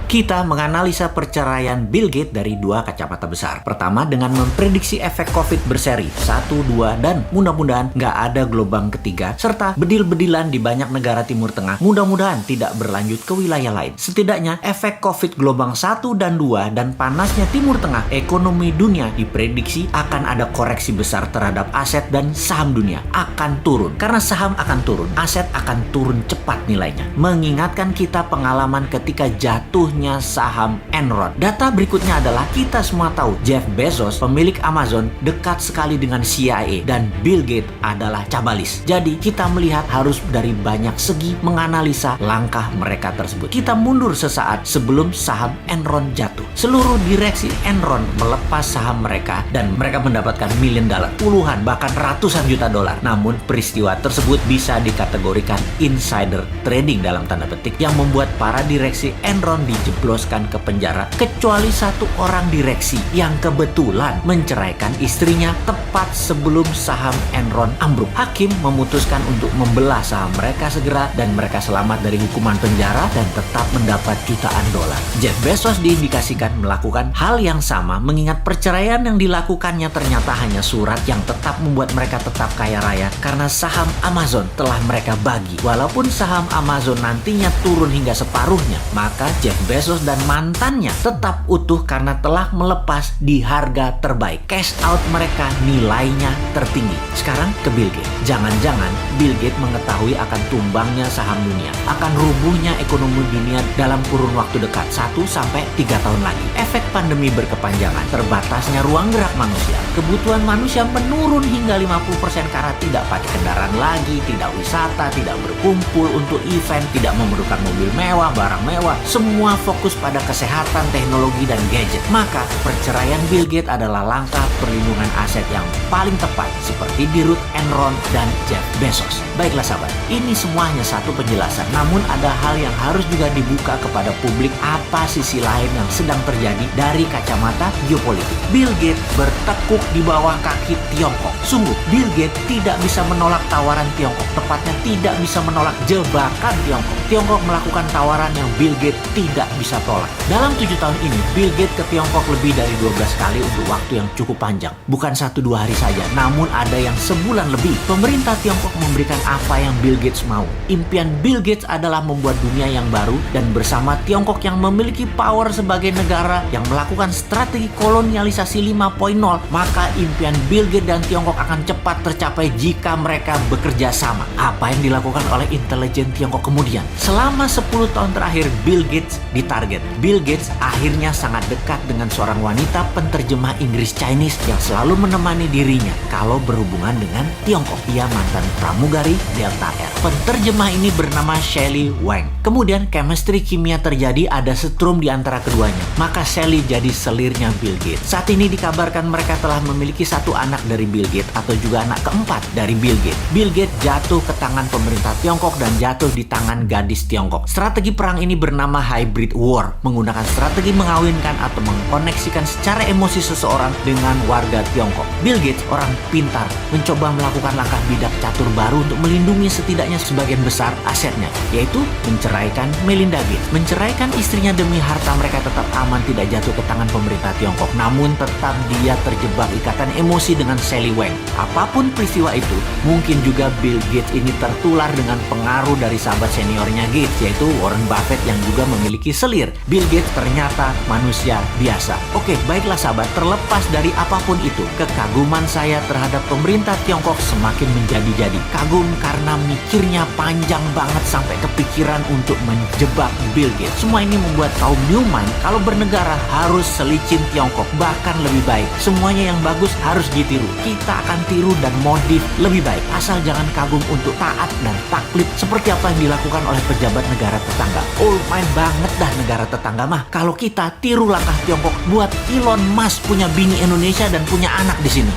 Kita menganalisa perceraian Bill Gates dari dua kacamata besar. Pertama, dengan memprediksi efek COVID berseri 1, 2, dan mudah-mudahan nggak ada gelombang ketiga, serta bedil-bedilan di banyak negara Timur Tengah mudah-mudahan tidak berlanjut ke wilayah lain. Setidaknya, efek COVID gelombang 1 dan 2 dan panasnya Timur Tengah, ekonomi dunia diprediksi akan ada koreksi besar terhadap aset dan saham dunia akan turun. Karena saham akan turun, aset akan turun cepat nilainya. Mengingatkan kita pengalaman ketika jatuhnya saham Enron. Data berikutnya adalah kita semua tahu Jeff Bezos, pemilik Amazon, dekat sekali dengan CIA dan Bill Gates adalah cabalis. Jadi kita melihat harus dari banyak segi menganalisa langkah mereka tersebut. Kita mundur sesaat sebelum saham Enron jatuh. Seluruh direksi Enron melepas saham mereka dan mereka mendapatkan million dollar, puluhan bahkan ratusan juta dolar. Namun peristiwa tersebut bisa dikategorikan insider trading dalam tanda petik yang membuat para direksi Enron dijebloskan ke penjara kecuali satu orang direksi yang kebetulan menceraikan istrinya tepat sebelum saham Enron ambruk. Hakim memutuskan untuk membelah saham mereka segera dan mereka selamat dari hukuman penjara dan tetap mendapat jutaan dolar. Jeff Bezos diindikasikan melakukan hal yang sama mengingat perceraian yang dilakukannya ternyata hanya surat yang tetap membuat mereka tetap kaya raya karena saham Amazon telah mereka bagi. Walaupun saham Amazon nantinya turun hingga separuhnya, maka Jeff Bezos dan mantannya tetap utuh karena telah melepas di harga terbaik. Cash out mereka nilainya tertinggi. Sekarang ke Bill Gates. Jangan-jangan Bill Gates mengetahui akan tumbangnya saham dunia, akan rubuhnya ekonomi dunia dalam kurun waktu dekat 1-3 tahun lagi. Efek pandemi berkepanjangan, terbatasnya ruang gerak manusia, kebutuhan manusia menurun hingga 50% karena tidak pakai kendaraan lagi, tidak wisata, tidak berkumpul untuk event, tidak memerlukan mobil mewah, barang mewah, semua fokus pada kesehatan, teknologi, dan gadget. Maka perceraian Bill Gates adalah langkah perlindungan aset yang paling tepat seperti di Ruth Enron dan Jeff Bezos. Baiklah sahabat, ini semua hanya satu penjelasan, namun ada hal yang harus juga dibuka kepada publik apa sisi lain yang sedang terjadi dari kacamata geopolitik. Bill Gates bertekuk di bawah kaki Tiongkok. Sungguh, Bill Gates tidak bisa menolak tawaran Tiongkok, tepatnya tidak bisa menolak jebakan Tiongkok. Tiongkok melakukan tawaran yang Bill Gates tidak bisa tolak. Dalam 7 tahun ini, Bill Gates ke Tiongkok lebih dari 12 kali untuk waktu yang cukup panjang. Bukan 1-2 hari saja, namun ada yang sebulan lebih. Pemerintah Tiongkok memberikan apa yang Bill Gates mau. Impian Bill Gates adalah membuat dunia yang baru dan bersama Tiongkok yang memiliki power sebagai negara yang melakukan strategi kolonialisasi 5.0, maka impian Bill Gates dan Tiongkok akan cepat tercapai jika mereka bekerja sama. Apa yang dilakukan oleh intelijen Tiongkok kemudian? Selama 10 tahun terakhir, Bill Gates ditarget. Bill Gates akhirnya sangat dekat dengan seorang wanita penterjemah Inggris Chinese yang selalu menemani dirinya kalau berhubungan dengan Tiongkok. Ia mantan pramugari Delta Air. Penterjemah ini bernama Shelley Wang. Kemudian chemistry kimia terjadi, ada setrum di antara keduanya. Maka Shelley jadi selirnya Bill Gates. Saat ini dikabarkan mereka telah memiliki satu anak dari Bill Gates atau juga anak keempat dari Bill Gates. Bill Gates jatuh ke tangan pemerintah Tiongkok dan jatuh di tangan gadis Tiongkok. Strategi perang ini bernama hybrid war, menggunakan strategi mengawinkan atau mengkoneksikan secara emosi seseorang dengan warga Tiongkok. Bill Gates, orang pintar, mencoba melakukan langkah bidak catur baru untuk melindungi setidaknya sebagian besar asetnya, yaitu menceraikan Melinda Gates. Menceraikan istrinya demi harta mereka tetap aman, tidak jatuh ke tangan pemerintah Tiongkok. Namun tetap dia terjebak ikatan emosi dengan Shelley Wang. Apapun peristiwa itu, mungkin juga Bill Gates ini tertular dengan pengaruh dari sahabat seniornya Gates, yaitu Warren Buffett yang juga memiliki selir. Bill Gates ternyata manusia biasa. Oke, baiklah sahabat, terlepas dari apapun itu, kekaguman saya terhadap pemerintah Tiongkok semakin menjadi-jadi. Kagum karena mikirnya panjang banget sampai kepikiran untuk menjebak Bill Gates. Semua ini membuat kaum Newman kalau bernegara harus selicin Tiongkok, bahkan lebih baik. Semuanya yang bagus harus ditiru. Kita akan tiru dan modif lebih baik, asal jangan kagum untuk taat dan taklid seperti apa yang dilakukan oleh pejabat negara tetangga. Main banget dah negara tetangga mah. Kalau kita tiru langkah Tiongkok, buat Elon Musk punya bini Indonesia dan punya anak di sini.